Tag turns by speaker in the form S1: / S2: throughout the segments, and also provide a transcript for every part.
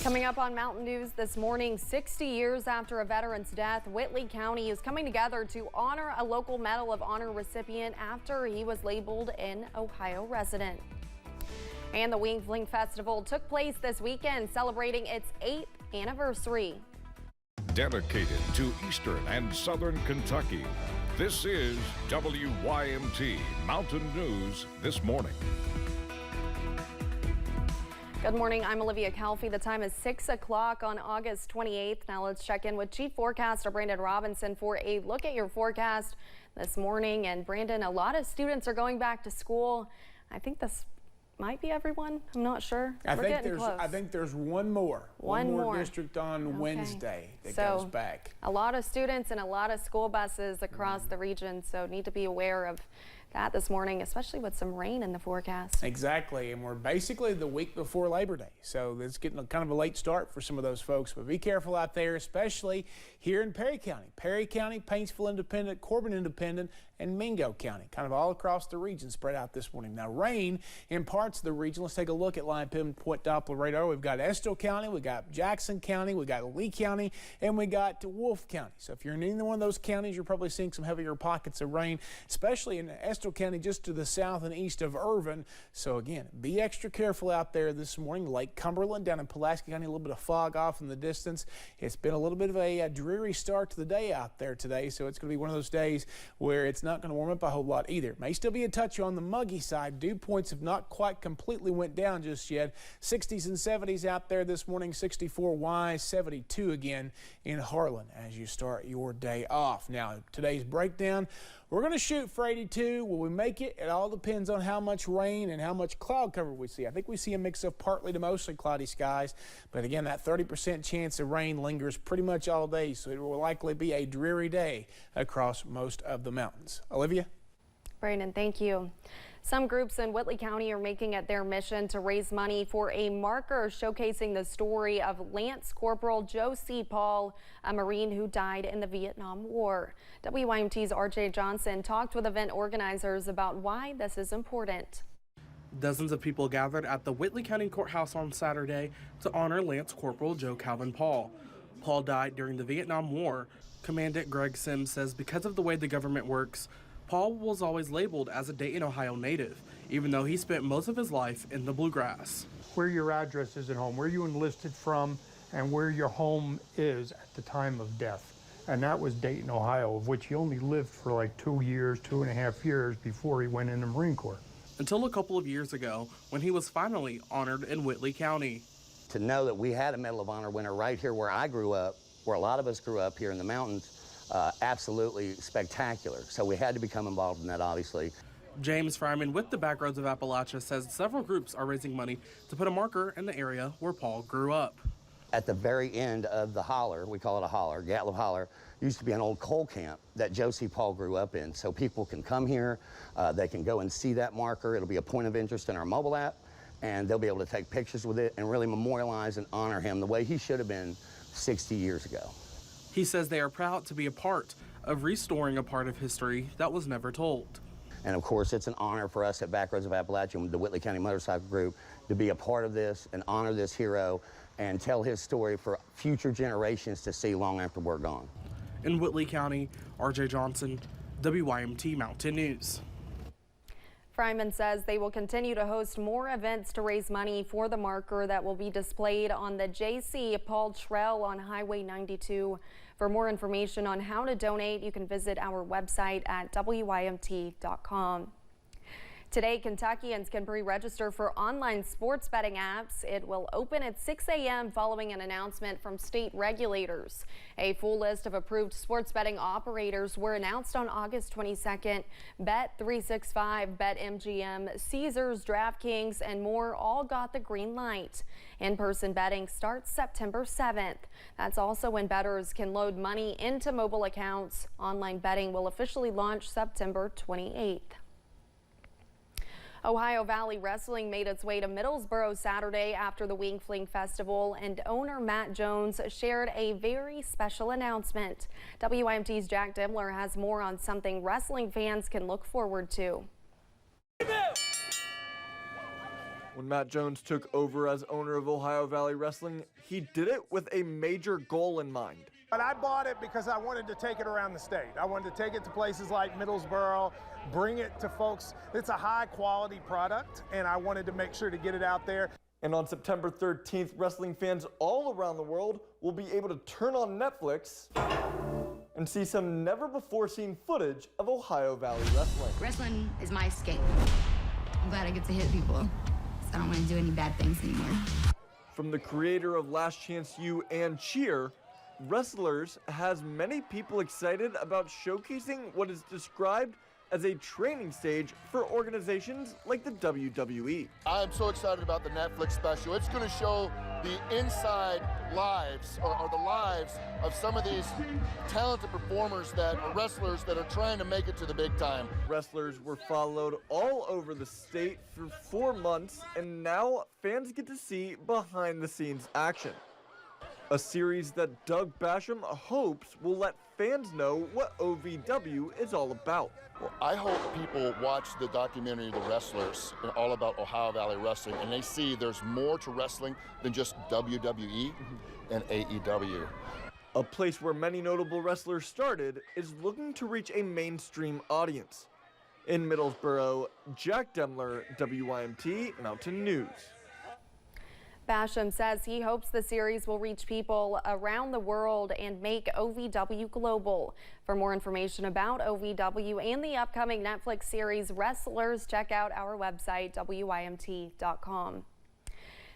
S1: Coming up on Mountain News this morning, 60 years after a veteran's death, Whitley County is coming together to honor a local Medal of Honor recipient after he was labeled an Ohio resident. And the Fling Festival took place this weekend, celebrating its 8th anniversary.
S2: Dedicated to Eastern and Southern Kentucky, this is WYMT Mountain News This Morning.
S1: Good morning. I'm Olivia Calfee. The time is 6 o'clock on August 28th. Now let's check in with Chief Forecaster Brandon Robinson for a look at your forecast this morning. And Brandon, a lot of students are going back to school. I think this might be everyone. I'm not sure.
S3: I think there's one more district on Wednesday that goes back.
S1: A lot of students and a lot of school buses across the region, so need to be aware of that this morning, especially with some rain in the forecast.
S3: Exactly, and we're basically the week before Labor Day, so it's getting kind of a late start for some of those folks, but be careful out there, especially here in Perry County. Perry County, Paintsville Independent, Corbin Independent, and Mingo County, kind of all across the region spread out this morning. Now, rain in parts of the region. Let's take a look at line pinpoint Doppler radar. We've got Estill County, we've got Jackson County, we've got Lee County, and we got Wolfe County. So if you're in either one of those counties, you're probably seeing some heavier pockets of rain, especially in Estill County just to the south and east of Irvin. So again, be extra careful out there this morning. Lake Cumberland down in Pulaski County, a little bit of fog off in the distance. It's been a little bit of a dreary start to the day out there today, so it's going to be one of those days where it's not going to warm up a whole lot either. May still be a touch on the muggy side. Dew points have not quite completely went down just yet. 60s and 70s out there this morning, 64 Wise, 72 again in Harlan as you start your day off. Now, today's breakdown, we're going to shoot for 82. Will we make it? It all depends on how much rain and how much cloud cover we see. I think we see a mix of partly to mostly cloudy skies, but again, that 30% chance of rain lingers pretty much all day, so it will likely be a dreary day across most of the mountains. Olivia?
S1: Brandon, thank you. Some groups in Whitley County are making it their mission to raise money for a marker showcasing the story of Lance Corporal Joe C. Paul, a Marine who died in the Vietnam War. WYMT's RJ Johnson talked with event organizers about why this is important.
S4: Dozens of people gathered at the Whitley County Courthouse on Saturday to honor Lance Corporal Joe Calvin Paul. Paul died during the Vietnam War. Commandant Greg Sims says because of the way the government works, Paul was always labeled as a Dayton, Ohio native, even though he spent most of his life in the bluegrass.
S5: Where your address is at home, where you enlisted from, and where your home is at the time of death. And that was Dayton, Ohio, of which he only lived for like 2 years, 2.5 years before he went in the Marine Corps.
S4: Until a couple of years ago, when he was finally honored in Whitley County.
S6: To know that we had a Medal of Honor winner right here where I grew up, where a lot of us grew up here in the mountains, absolutely spectacular. So we had to become involved in that, obviously.
S4: James Fryman with the Backroads of Appalachia says several groups are raising money to put a marker in the area where Paul grew up.
S6: At the very end of the holler, we call it a holler, Gatlin Holler, used to be an old coal camp that Joe C. Paul grew up in. So people can come here, they can go and see that marker. It'll be a point of interest in our mobile app, and they'll be able to take pictures with it and really memorialize and honor him the way he should have been 60 years ago.
S4: He says they are proud to be a part of restoring a part of history that was never told.
S6: And of course, it's an honor for us at Backroads of Appalachia, the Whitley County Motorcycle Group, to be a part of this and honor this hero and tell his story for future generations to see long after we're gone.
S4: In Whitley County, RJ Johnson, WYMT Mountain News.
S1: Fryman says they will continue to host more events to raise money for the marker that will be displayed on the J.C. Paul Trail on Highway 92. For more information on how to donate, you can visit our website at WYMT.com. Today, Kentuckians can pre-register for online sports betting apps. It will open at 6 a.m. following an announcement from state regulators. A full list of approved sports betting operators were announced on August 22nd. Bet365, BetMGM, Caesars, DraftKings, and more all got the green light. In-person betting starts September 7th. That's also when bettors can load money into mobile accounts. Online betting will officially launch September 28th. Ohio Valley Wrestling made its way to Middlesboro Saturday after the Fling Festival, and owner Matt Jones shared a very special announcement. WYMT's Jack Dimmler has more on something wrestling fans can look forward to.
S7: When Matt Jones took over as owner of Ohio Valley Wrestling, he did it with a major goal in mind.
S8: But I bought it because I wanted to take it around the state. I wanted to take it to places like Middlesboro, bring it to folks. It's a high quality product, and I wanted to make sure to get it out there.
S7: And on September 13th, wrestling fans all around the world will be able to turn on Netflix and see some never-before-seen footage of Ohio Valley Wrestling.
S9: Wrestling is my escape. I'm glad I get to hit people, so I don't want to do any bad things anymore.
S7: From the creator of Last Chance U and Cheer, Wrestlers has many people excited about showcasing what is described as a training stage for organizations like the WWE.
S10: I'm so excited about the Netflix special. It's going to show the inside lives, or the lives of some of these talented performers that are wrestlers that are trying to make it to the big time.
S7: Wrestlers were followed all over the state for 4 months, and now fans get to see behind the scenes action. A series that Doug Basham hopes will let fans know what OVW is all about.
S10: Well, I hope people watch the documentary The Wrestlers, all about Ohio Valley Wrestling, and they see there's more to wrestling than just WWE and AEW.
S7: A place where many notable wrestlers started is looking to reach a mainstream audience. In Middlesboro, Jack Demler, WYMT Mountain News.
S1: Basham says he hopes the series will reach people around the world and make OVW global. For more information about OVW and the upcoming Netflix series Wrestlers, check out our website, WYMT.com.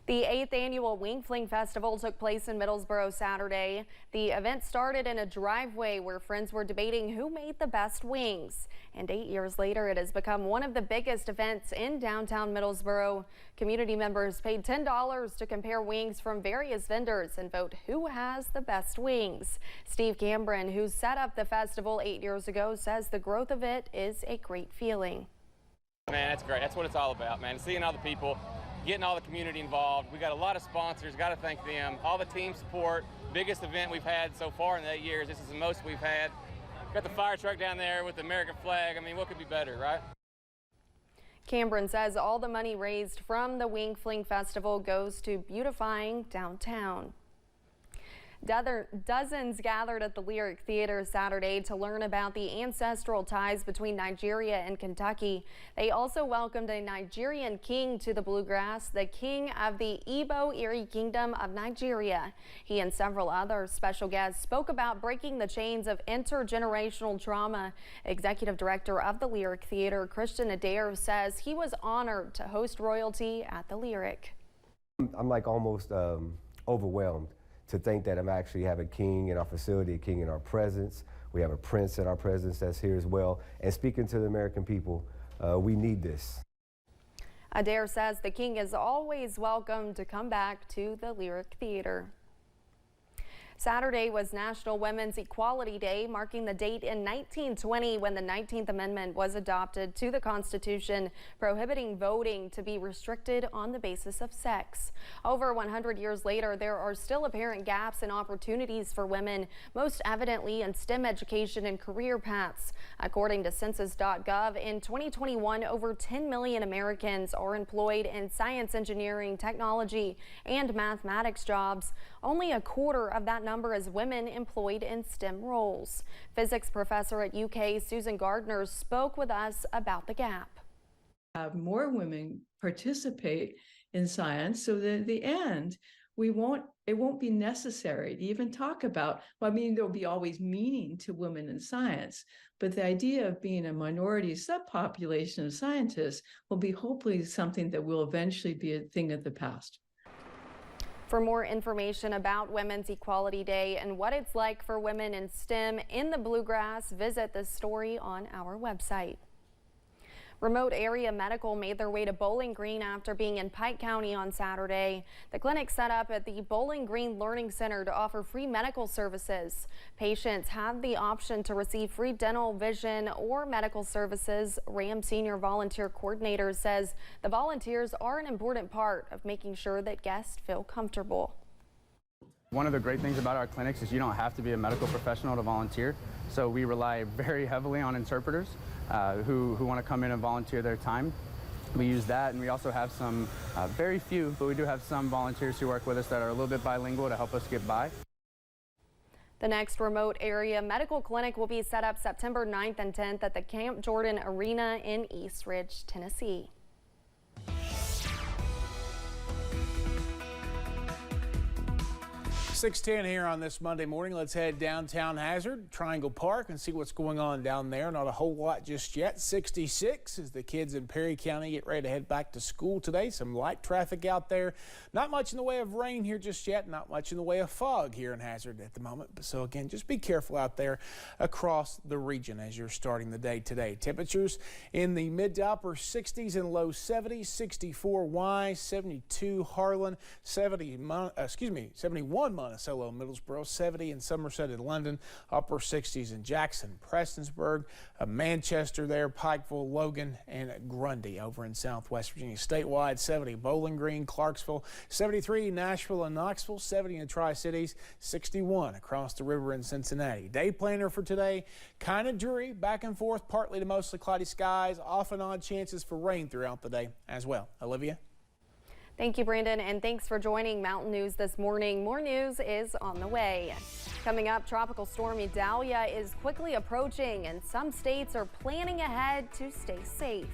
S1: The 8th annual Wing Fling Festival took place in Middlesboro Saturday. The event started in a driveway where friends were debating who made the best wings. And 8 years later, it has become one of the biggest events in downtown Middlesboro. Community members paid $10 to compare wings from various vendors and vote who has the best wings. Steve Cambron, who set up the festival 8 years ago, says the growth of it is a great feeling.
S11: Man, that's great. That's what it's all about, man. Seeing all the people, getting all the community involved. We got a lot of sponsors, got to thank them. All the team support, biggest event we've had so far in the 8 years. This is the most we've had. Got the fire truck down there with the American flag. I mean, what could be better, right?
S1: Cambron says all the money raised from the Wing Fling Festival goes to beautifying downtown. Dozens gathered at the Lyric Theater Saturday to learn about the ancestral ties between Nigeria and Kentucky. They also welcomed a Nigerian king to the Bluegrass, the king of the Igbo Erie Kingdom of Nigeria. He and several other special guests spoke about breaking the chains of intergenerational trauma. Executive Director of the Lyric Theater, Christian Adair, says he was honored to host royalty at the Lyric.
S12: I'm like almost overwhelmed to think that I'm actually have a king in our facility, a king in our presence. We have a prince in our presence that's here as well. And speaking to the American people, we need this.
S1: Adair says the king is always welcome to come back to the Lyric Theater. Saturday was National Women's Equality Day, marking the date in 1920 when the 19th Amendment was adopted to the Constitution, prohibiting voting to be restricted on the basis of sex. Over 100 years later, there are still apparent gaps in opportunities for women, most evidently in STEM education and career paths. According to Census.gov, in 2021, over 10 million Americans are employed in science, engineering, technology, and mathematics jobs. Only a quarter of that number is women employed in STEM roles. Physics professor at UK, Susan Gardner, spoke with us about the gap.
S13: Have more women participate in science so that at the end it won't be necessary to even talk about, well, I mean, there'll be always meaning to women in science, but the idea of being a minority subpopulation of scientists will be hopefully something that will eventually be a thing of the past.
S1: For more information about Women's Equality Day and what it's like for women in STEM in the Bluegrass, visit this story on our website. Remote Area Medical made their way to Bowling Green after being in Pike County on Saturday. The clinic set up at the Bowling Green Learning Center to offer free medical services. Patients have the option to receive free dental, vision, or medical services. RAM Senior Volunteer Coordinator says the volunteers are an important part of making sure that guests feel comfortable.
S14: One of the great things about our clinics is you don't have to be a medical professional to volunteer, so we rely very heavily on interpreters who want to come in and volunteer their time. We use that, and we also have some, very few, but we do have some volunteers who work with us that are a little bit bilingual to help us get by.
S1: The next remote area medical clinic will be set up September 9th and 10th at the Camp Jordan Arena in East Ridge, Tennessee.
S3: 6:10 here on this Monday morning. Let's head downtown Hazard, Triangle Park, and see what's going on down there. Not a whole lot just yet. 66 as the kids in Perry County get ready to head back to school today. Some light traffic out there. Not much in the way of rain here just yet. Not much in the way of fog here in Hazard at the moment. So again, just be careful out there across the region as you're starting the day today. Temperatures in the mid to upper 60s and low 70s. 64 Wise, 72 Harlan, 71 Monticello, Middlesboro, 70 in Somerset and London, upper 60s in Jackson, Prestonsburg, Manchester there, Pikeville, Logan, and Grundy over in Southwest Virginia. Statewide, 70 Bowling Green, Clarksville, 73 Nashville and Knoxville, 70 in the Tri-Cities, 61 across the river in Cincinnati. Day planner for today, kind of dreary, back and forth, partly to mostly cloudy skies, off and on chances for rain throughout the day as well. Olivia?
S1: Thank you, Brandon, and thanks for joining Mountain News this morning. More news is on the way. Coming up, Tropical Storm Idalia is quickly approaching, and some states are planning ahead to stay safe.